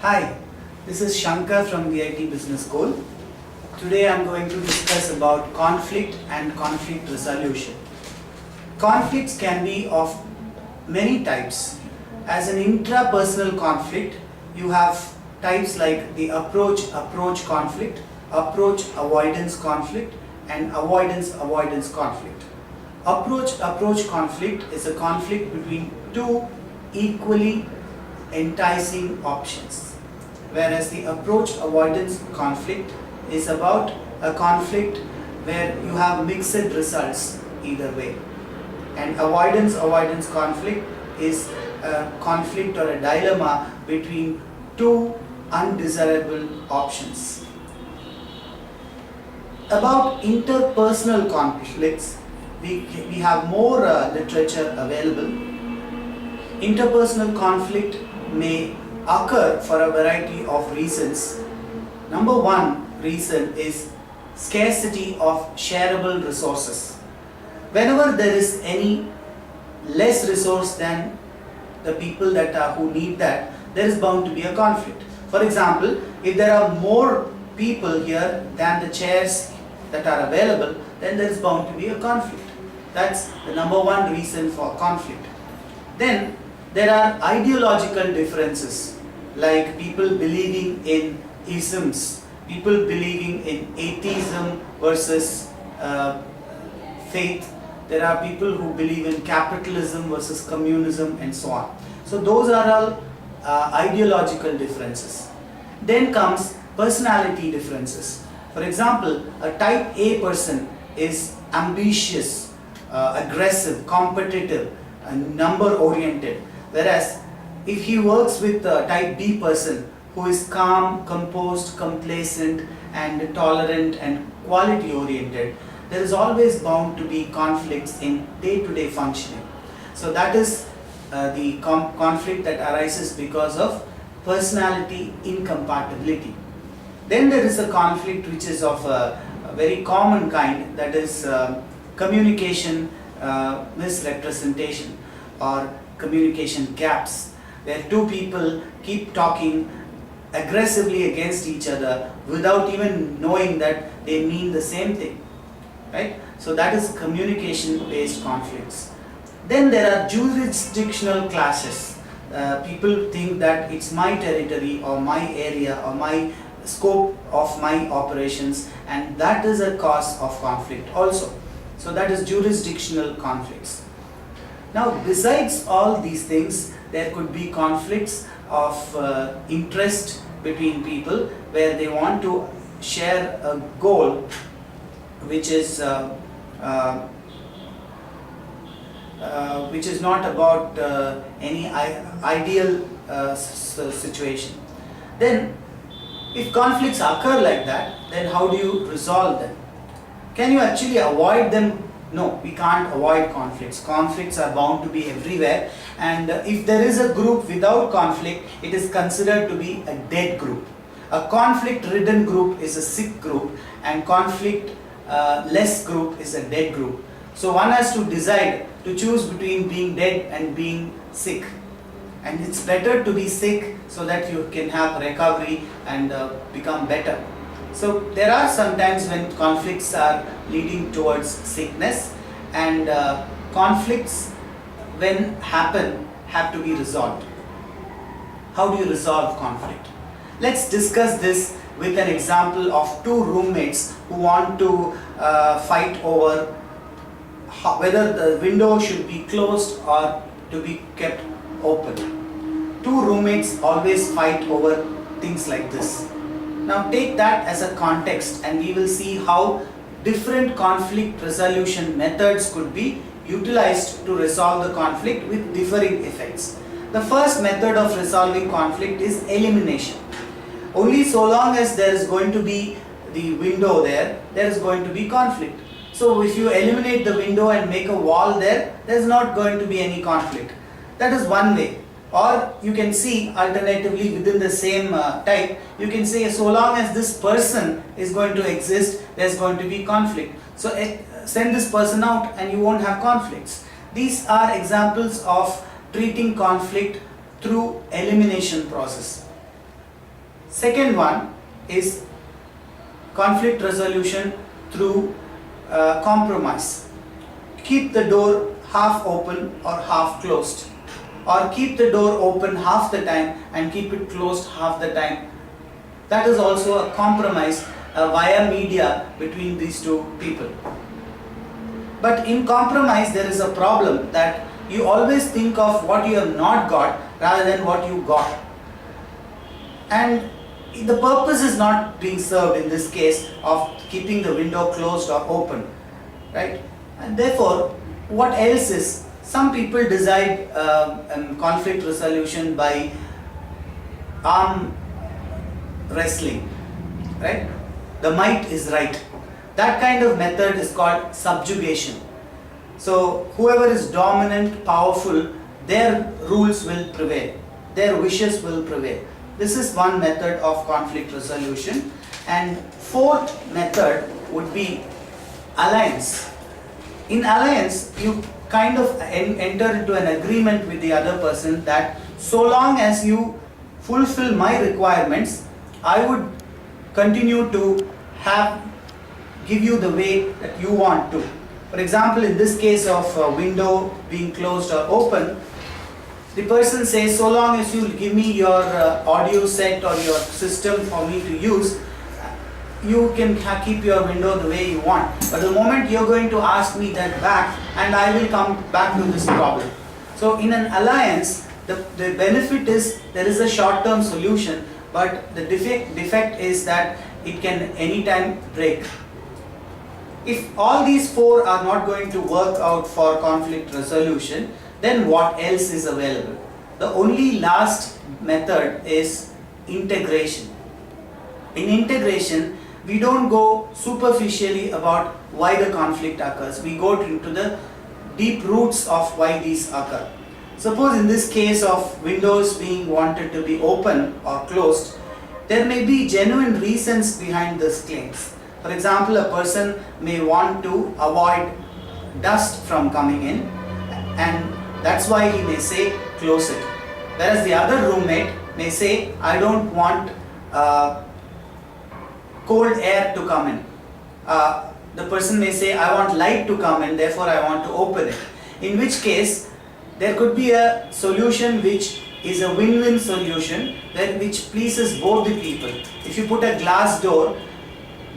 Hi, this is Shankar from the IT Business School. Today I am going to discuss about conflict and conflict resolution. Conflicts can be of many types. As an intrapersonal conflict, you have types like the approach conflict, approach avoidance conflict, and avoidance conflict. Approach conflict is a conflict between two equally enticing options, whereas the approach avoidance conflict is about a conflict where you have mixed results either way, and avoidance conflict is a conflict or a dilemma between two undesirable options. About interpersonal conflicts, we have more literature available. Interpersonal conflict may occur for a variety of reasons. Number one reason is scarcity of shareable resources. Whenever there is any less resource than the people who need that, there is bound to be a conflict. For example, if there are more people here than the chairs that are available, then there is bound to be a conflict. That's the number one reason for conflict. Then there are ideological differences, like people believing in isms, people believing in atheism versus faith. There are people who believe in capitalism versus communism and so on. So those are all ideological differences. Then comes personality differences. For example, a type A person is ambitious, aggressive, competitive, and number oriented. Whereas if he works with a type B person who is calm, composed, complacent, and tolerant and quality oriented, there is always bound to be conflicts in day-to-day functioning. So that is the conflict that arises because of personality incompatibility. Then there is a conflict which is of a very common kind, that is communication misrepresentation or communication gaps, where two people keep talking aggressively against each other without even knowing that they mean the same thing, right? So that is communication based conflicts. Then there are jurisdictional clashes. People think that it's my territory or my area or my scope of my operations, and that is a cause of conflict also. So that is jurisdictional conflicts. Now, besides all these things, there could be conflicts of interest between people where they want to share a goal which is not about any ideal situation. Then, if conflicts occur like that, then how do you resolve them? Can you actually avoid them? No, we can't avoid conflicts. Conflicts are bound to be everywhere, and if there is a group without conflict, it is considered to be a dead group. A conflict-ridden group is a sick group, and conflict-less group is a dead group. So one has to decide to choose between being dead and being sick. And it's better to be sick so that you can have recovery and become better. So there are some times when conflicts are leading towards sickness, and conflicts when happen have to be resolved. How do you resolve conflict? Let's discuss this with an example of two roommates who want to fight over whether the window should be closed or to be kept open. Two roommates always fight over things like this. Now take that as a context, and we will see how different conflict resolution methods could be utilized to resolve the conflict with differing effects. The first method of resolving conflict is elimination. Only so long as there is going to be the window there is going to be conflict. So if you eliminate the window and make a wall there is not going to be any conflict. That is one way. Or you can see alternatively within the same type, you can say so long as this person is going to exist, there is going to be conflict. So send this person out and you won't have conflicts. These are examples of treating conflict through elimination process. Second one is conflict resolution through compromise. Keep the door half open or half closed, or keep the door open half the time and keep it closed half the time. That is also a compromise via media between these two people. But in compromise there is a problem that you always think of what you have not got rather than what you got. And the purpose is not being served in this case of keeping the window closed or open, right? And therefore, what else is, some people decide conflict resolution by arm wrestling, right? The might is right. That kind of method is called subjugation. So whoever is dominant, powerful, their rules will prevail, their wishes will prevail. This is one method of conflict resolution. And fourth method would be alliance. In alliance, you kind of enter into an agreement with the other person that so long as you fulfill my requirements, I would continue to give you the way that you want to. For example, in this case of a window being closed or open, the person says, so long as you give me your audio set or your system for me to use, you can keep your window the way you want. But the moment you're going to ask me that back, and I will come back to this problem. So in an alliance, the benefit is there is a short-term solution, but the defect is that it can anytime break. If all these four are not going to work out for conflict resolution, then what else is available? The only last method is integration. In integration, we don't go superficially about why the conflict occurs. We go into the deep roots of why these occur. Suppose in this case of windows being wanted to be open or closed, there may be genuine reasons behind these claims. For example, a person may want to avoid dust from coming in, and that's why he may say close it. Whereas the other roommate may say, I don't want cold air to come in. The person may say, I want light to come in, therefore I want to open it. In which case, there could be a solution which is a win-win solution, which pleases both the people. If you put a glass door,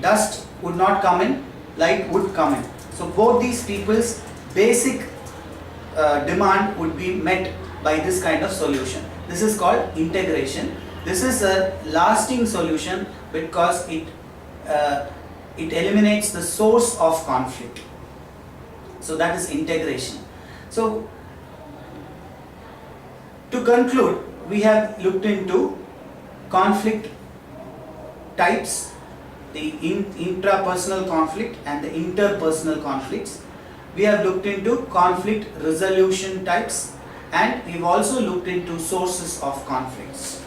dust would not come in, light would come in. So both these people's basic demand would be met by this kind of solution. This is called integration. This is a lasting solution because it eliminates the source of conflict. So that is integration. So to conclude, we have looked into conflict types, the intrapersonal conflict and the interpersonal conflicts. We have looked into conflict resolution types, and we've also looked into sources of conflicts.